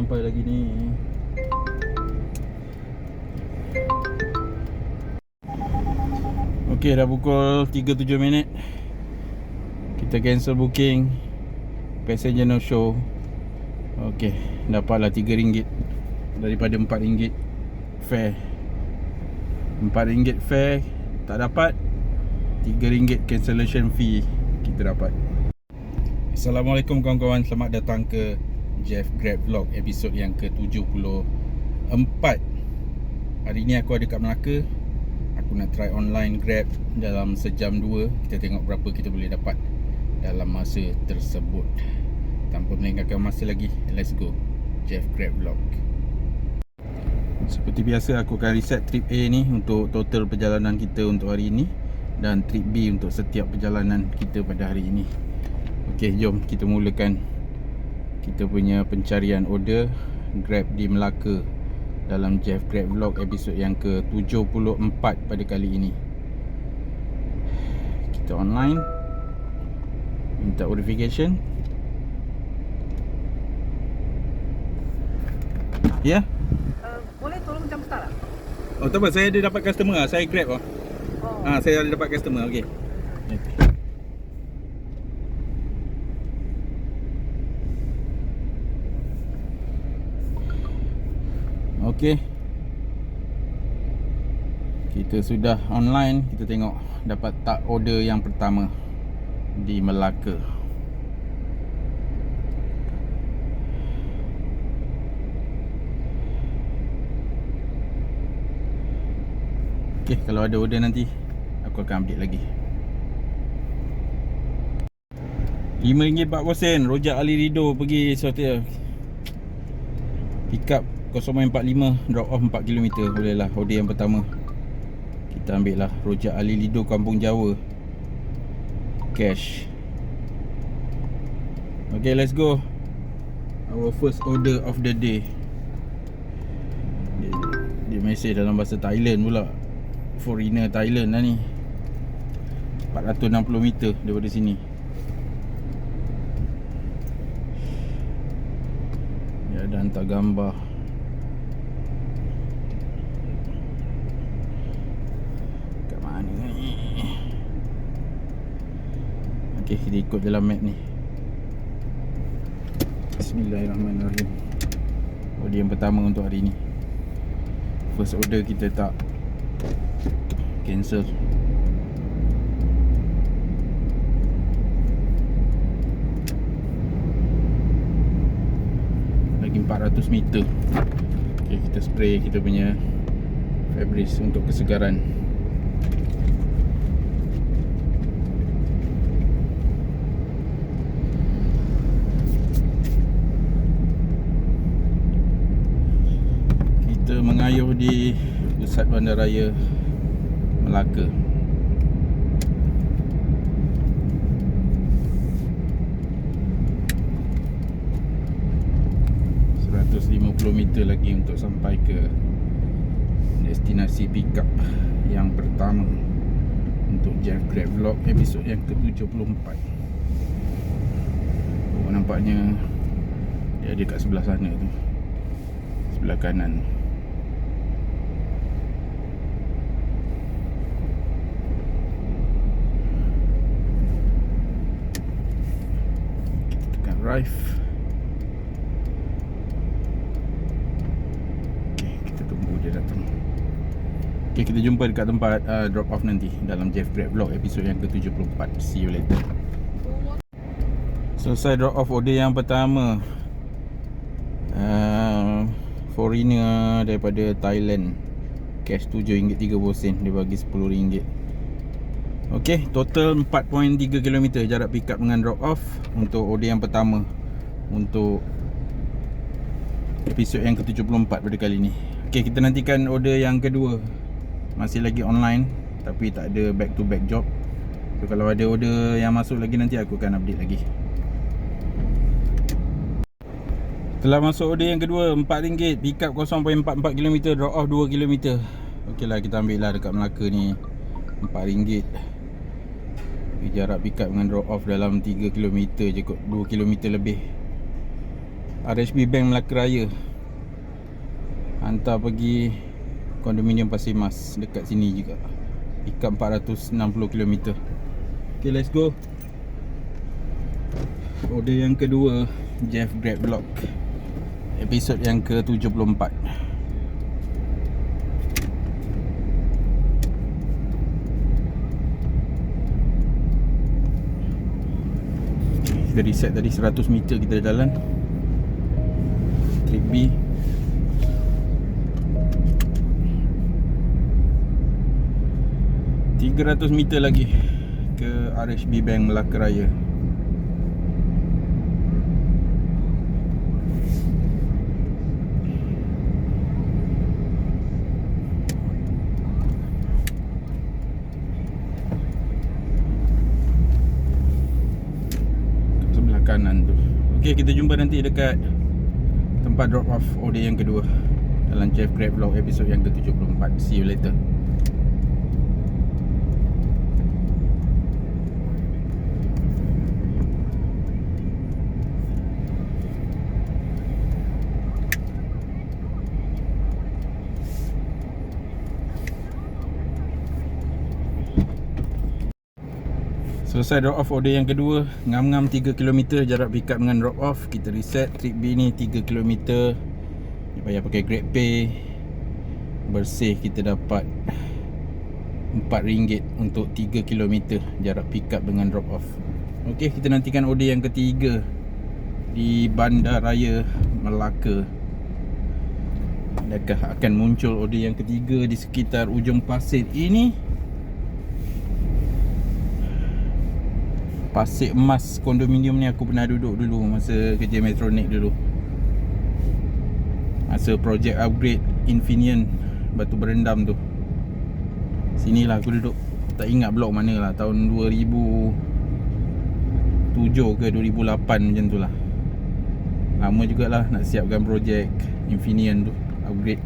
sampai lagi ni. Okey, dah pukul 3.07 minit. Kita cancel booking. Passenger no show. Okey, dapatlah RM3 daripada RM4 fare. RM4 fare tak dapat, RM3 cancellation fee kita dapat. Assalamualaikum kawan-kawan, selamat datang ke Jeff Grab Vlog episod yang ke-74. Hari ni aku ada kat Melaka. Aku nak try online Grab dalam sejam 2. Kita tengok berapa kita boleh dapat dalam masa tersebut. Tanpa melengahkan masa lagi, let's go Jeff Grab Vlog. Seperti biasa, aku akan reset trip A ni untuk total perjalanan kita untuk hari ini, dan trip B untuk setiap perjalanan kita pada hari ini. Okey, jom kita mulakan kita punya pencarian order Grab di Melaka dalam Jeff Grab Vlog episod yang ke-74 pada kali ini. Kita online, minta verification. Ya? Boleh tolong jam start tak? Oh, tak apa, saya ada dapat customer lah. Saya Grab lah. Oh. Saya ada dapat customer. Okey. Okey. Kita sudah online. Kita tengok dapat tak order yang pertama di Melaka. Okey, kalau ada order nanti aku akan update lagi. RM5.40 Rojak Ali Rido pergi hotel. Pick up 0.45, drop off 4km. Boleh lah, order yang pertama kita ambil lah Rojak Ali Lido, Kampung Jawa. Cash. Okay, let's go. Our first order of the day. Dia mesej dalam bahasa Thailand pula. Foreigner Thailand lah ni. 460 meter daripada sini. Dia ada hantar gambar. Kat mana ni? Okey, kita ikut dalam map ni. Bismillahirrahmanirrahim. Order yang pertama untuk hari ni. First order kita tak cancel. Lagi 400 meter. Okay, kita spray kita punya Febreze untuk kesegaran. Kita mengayuh di pusat bandaraya Melaka. Meter lagi untuk sampai ke destinasi pick up yang pertama untuk Jeff Grab Vlog episod yang ke-74. Oh, nampaknya dia ada kat sebelah sana tu, sebelah kanan. Kita tekan drive. Okay, kita jumpa dekat tempat drop off nanti dalam Jeff Grab Vlog episod yang ke-74. See you later. Selesai drop off order yang pertama. Foreigner daripada Thailand. Cash RM7.30. Dia bagi RM10. Okay, total 4.3 km jarak pick up dengan drop off untuk order yang pertama untuk episod yang ke-74 pada kali ni. Okay, kita nantikan order yang kedua. Masih lagi online, tapi tak ada back to back job. So kalau ada order yang masuk lagi, nanti aku akan update lagi. Telah masuk order yang kedua, RM4. Pick up 0.44 km, drop off 2 km. Ok lah, kita ambil lah dekat Melaka ni RM4. Jarak pick up dengan drop off dalam 3 km je kot, 2 km lebih. RHB Bank Melaka Raya. Hantar pergi kondominium Pasir Mas, dekat sini juga. Pick up 460 km. Okay, let's go. Order yang kedua, Jeff Grab Vlog, episod yang ke-74. Kita reset tadi 100 meter kita jalan. Trip B. $300 meter lagi ke RHB Bank Melaka Raya. Sebelah kanan tu. Okey, kita jumpa nanti dekat tempat drop off order yang kedua dalam Jeff Grab Vlog episod yang ke-74. See you later. Selesai drop off order yang kedua. Ngam-ngam 3 km jarak pick up dengan drop off. Kita reset. Trip B ni 3 km. Dia payah pakai GrabPay. Bersih kita dapat RM4 untuk 3 km jarak pick up dengan drop off. Okey, kita nantikan order yang ketiga di Bandaraya Melaka. Adakah akan muncul order yang ketiga di sekitar ujung pasir ini? Pasir Emas kondominium ni aku pernah duduk dulu masa kerja Metronik dulu. Masa projek upgrade Infineon batu berendam tu. Sinilah aku duduk. Tak ingat blok mana lah. Tahun 2007 ke 2008 macam tu lah. Lama jugalah nak siapkan projek Infineon tu, upgrade.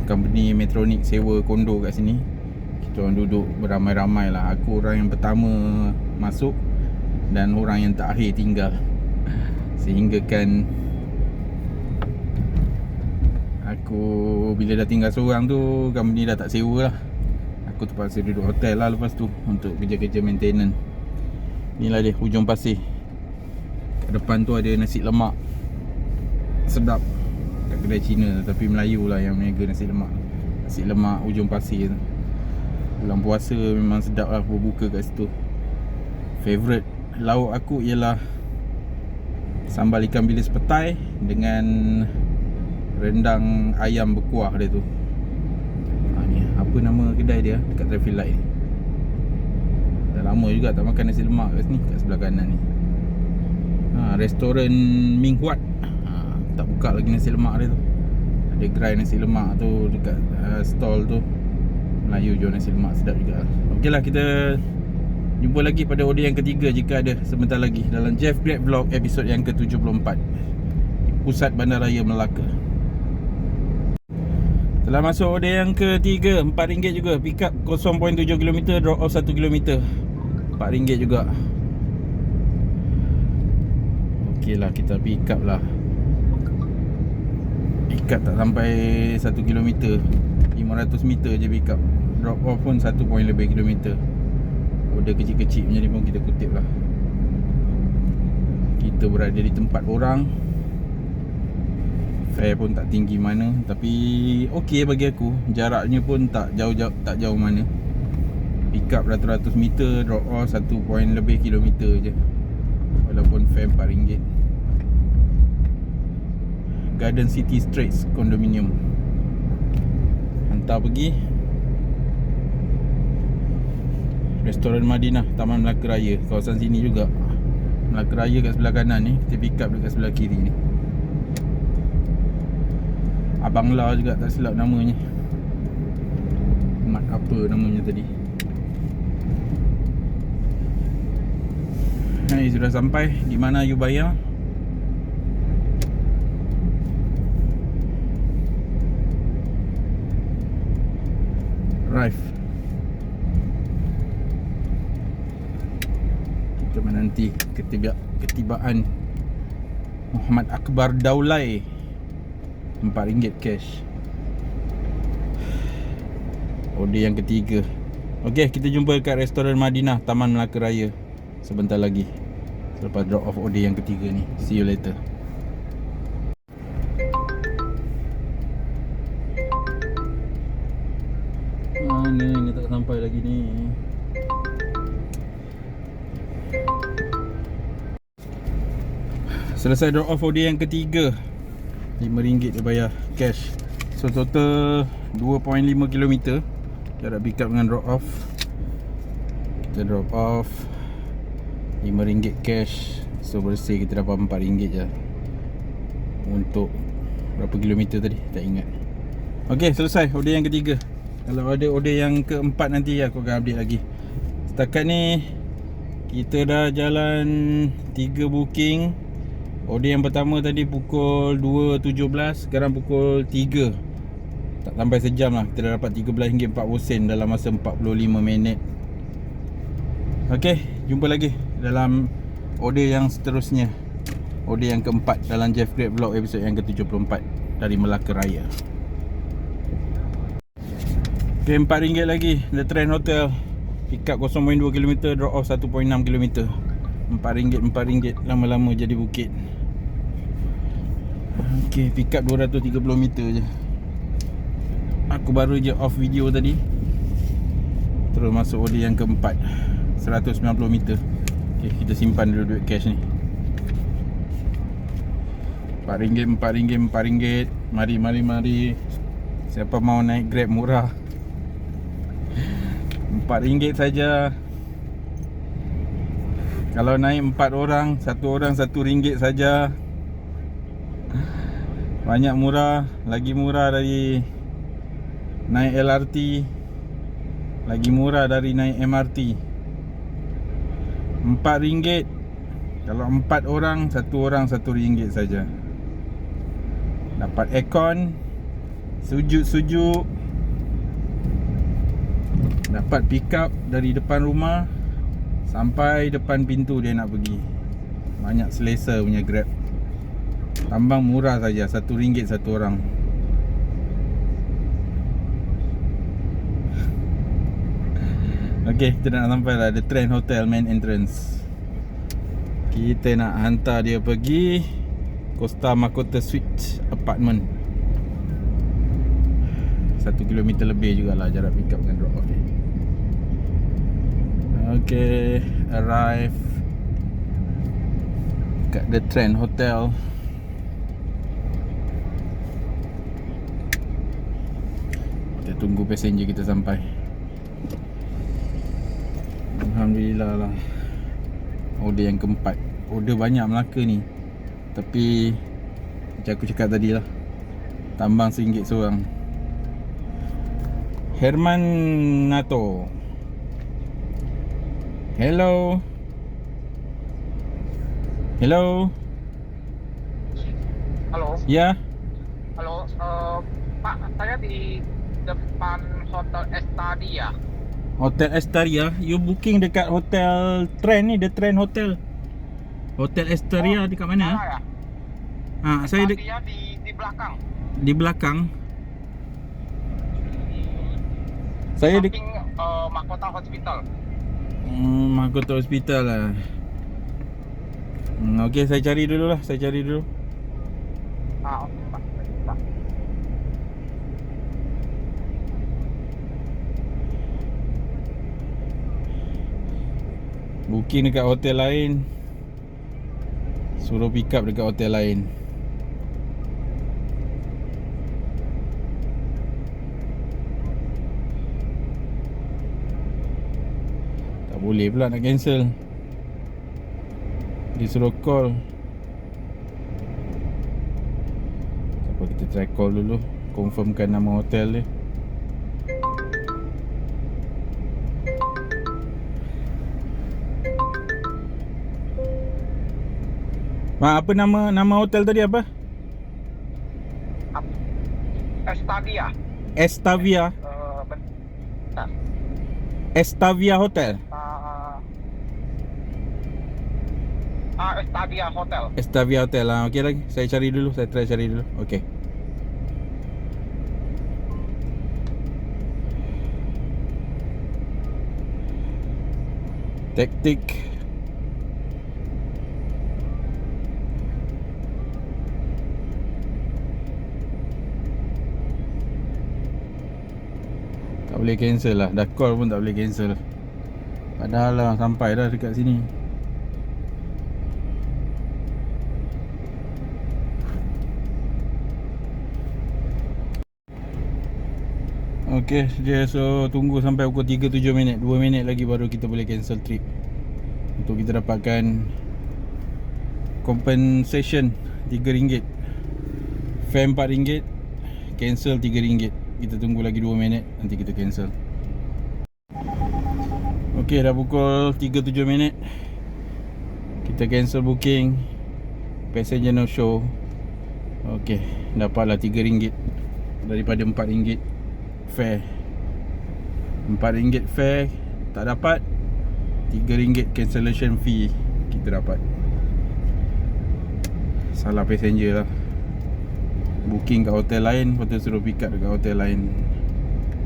Company Metronik sewa kondo kat sini. Kita orang duduk beramai-ramai lah. Aku orang yang pertama masuk dan orang yang terakhir tinggal. Sehingga kan aku bila dah tinggal seorang tu, company dah tak sewa lah. Aku terpaksa duduk hotel lah lepas tu untuk kerja-kerja maintenance. Inilah dia hujung pasir. Kat depan tu ada nasi lemak sedap kat kedai Cina, tapi Melayu lah yang meniaga nasi lemak. Nasi lemak hujung pasir tu. Bulan puasa memang sedap lah berbuka kat situ. Favourite lauk aku ialah sambal ikan bilis petai dengan rendang ayam berkuah dia tu. Ni apa nama kedai dia dekat traffic light ni. Dah lama juga tak makan nasi lemak kat sini, kat sebelah kanan ni. Restoran Ming Huat. Tak buka lagi nasi lemak dia tu. Ada gerai nasi lemak tu dekat stall tu. Melayu jual nasi lemak sedap juga. Okeylah, kita jumpa lagi pada order yang ketiga jika ada sebentar lagi dalam Jeff Grab Vlog episod yang ke-74 di pusat Bandaraya Melaka. Telah masuk order yang ketiga, RM4 juga. Pick up 0.7 km, drop off 1 km. RM4 juga. Okeylah, kita pick up lah. Pick up tak sampai 1 km, 500 meter je pick up. Drop off pun 1 lebih kilometer. Order kecil-kecil macam ni pun kita kutip lah. Kita berada di tempat orang. Fare pun tak tinggi mana, tapi okey bagi aku. Jaraknya pun tak jauh mana. Pick up ratus-ratus meter, drop off 1 lebih kilometer je. Walaupun fare RM4. Garden City Straits kondominium. Hantar pergi Restoran Madinah, Taman Melaka Raya. Kawasan sini juga. Melaka Raya kat sebelah kanan ni. Kita pick up dekat sebelah kiri ni. Abang La juga tak silap namanya. Mat apa namanya tadi. Hai, sudah sampai. Di mana you bayar? Arrive. Kita menanti ketibaan Muhammad Akbar Daulay, RM4 cash. Order yang ketiga. Okey, kita jumpa kat restoran Madinah, Taman Melaka Raya sebentar lagi. Selepas drop off order yang ketiga ni. See you later. Mana ni tak sampai lagi ni. Selesai drop off order yang ketiga. RM5 dia bayar cash. So total 2.5 km jarak pick up dengan drop off. Kita drop off RM5 cash. So bersih kita dapat RM4 je. Untuk berapa kilometer tadi tak ingat. Okey, selesai order yang ketiga. Kalau ada order yang keempat nanti aku akan update lagi. Setakat ni kita dah jalan 3 booking. Order yang pertama tadi pukul 2.17, sekarang pukul 3. Tak sampai sejam lah, kita dah dapat RM13.40 dalam masa 45 minit. Okey, jumpa lagi dalam order yang seterusnya. Order yang keempat dalam Jeff Grab Vlog episod yang ke-74 dari Melaka Raya. Okey, RM4 lagi. The Trend Hotel, pick up 0.2 km, drop off 1.6 km. RM4 lama-lama jadi bukit. Okey, pick up 230 meter je. Aku baru je off video tadi. Terus masuk order yang keempat, 190 meter. Okey, kita simpan dulu duit cash ni. RM4. Mari. Siapa mau naik Grab murah? RM4 saja. Kalau naik 4 orang, satu orang RM1 saja. Banyak murah, lagi murah dari naik LRT, lagi murah dari naik MRT. RM4. Kalau 4 orang, satu orang RM1 saja. Dapat aircon, sejuk-sejuk. Dapat pick up dari depan rumah sampai depan pintu dia nak pergi. Banyak selesa punya Grab. Tambang murah saja, RM1 satu orang. Okey, kita nak sampai lah The Trend Hotel main entrance. Kita nak hantar dia pergi Costa Mahkota Suites Apartment. 1 km lebih jugalah jarak pick up dengan drop off ni. Okay, arrive kat The Trend Hotel. Kita tunggu passenger kita sampai. Alhamdulillah lah. Order yang keempat. Order banyak Melaka ni. Tapi macam aku cakap tadi lah, tambang RM1 seorang. Herman Nato. Hello. Halo. Ya. Halo. Pak, saya di depan Hotel Estadia. Hotel Estadia. You booking dekat Hotel Trend ni, The Trend Hotel. Hotel Estadia dekat mana? Ya. Saya Estadia di belakang. di belakang. Saya Samping Mahkota Hospital. Mahkota Hospital lah. Okey, saya cari dulu lah. Okey, Pak. Booking dekat hotel lain, suruh pick up dekat hotel lain. Tak boleh pula nak cancel. Disuruh call. Siapa, kita try call dulu, confirmkan nama hotel dia. Apa nama hotel tadi apa? Estadia. Estavia. Bentar. Estavia Hotel. Estadia Hotel. Estavia Hotel lah. Okey lagi. Saya cari dulu. Saya try cari dulu. Okey. Taktik. Tak boleh cancel lah. Dah call pun tak boleh cancel. Padahal lah sampai dah dekat sini. Okey je, so tunggu sampai pukul 3.07 minit. 2 minit lagi baru kita boleh cancel trip. Untuk kita dapatkan compensation RM3, fare RM4, cancel RM3. Kita tunggu lagi 2 minit, nanti kita cancel. Okey, dah pukul 3.07 minit. Kita cancel booking. Passenger no show. Okey, dapatlah RM3 daripada RM4 fare. RM4 fare tak dapat, RM3 cancellation fee kita dapat. Salah passenger lah. Booking kat hotel lain, lepas tu suruh pick up dekat hotel lain.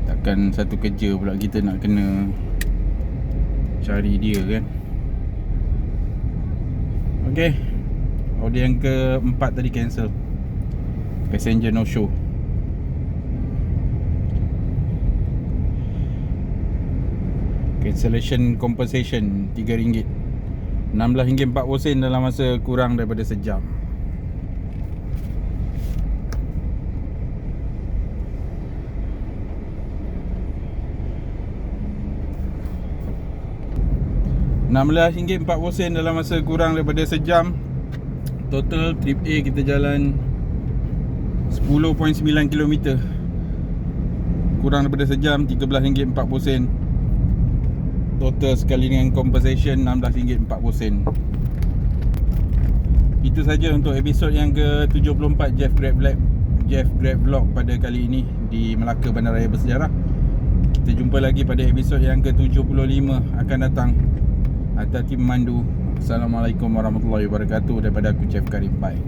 Takkan satu kerja pula kita nak kena cari dia kan. Okey, order yang keempat tadi cancel. Passenger no show. Cancellation compensation RM3, RM16.40 dalam masa kurang daripada sejam. RM16.40 dalam masa kurang daripada sejam. Total trip A kita jalan 10.9 km. Kurang daripada sejam, RM13.40. Total sekali dengan compensation RM16.40. Itu saja untuk episod yang ke-74 Jeff Grab Vlog pada kali ini di Melaka Bandaraya Bersejarah. Kita jumpa lagi pada episod yang ke-75 akan datang. Hati-hati memandu. Assalamualaikum warahmatullahi wabarakatuh. Daripada aku, Chef Karim. Bye.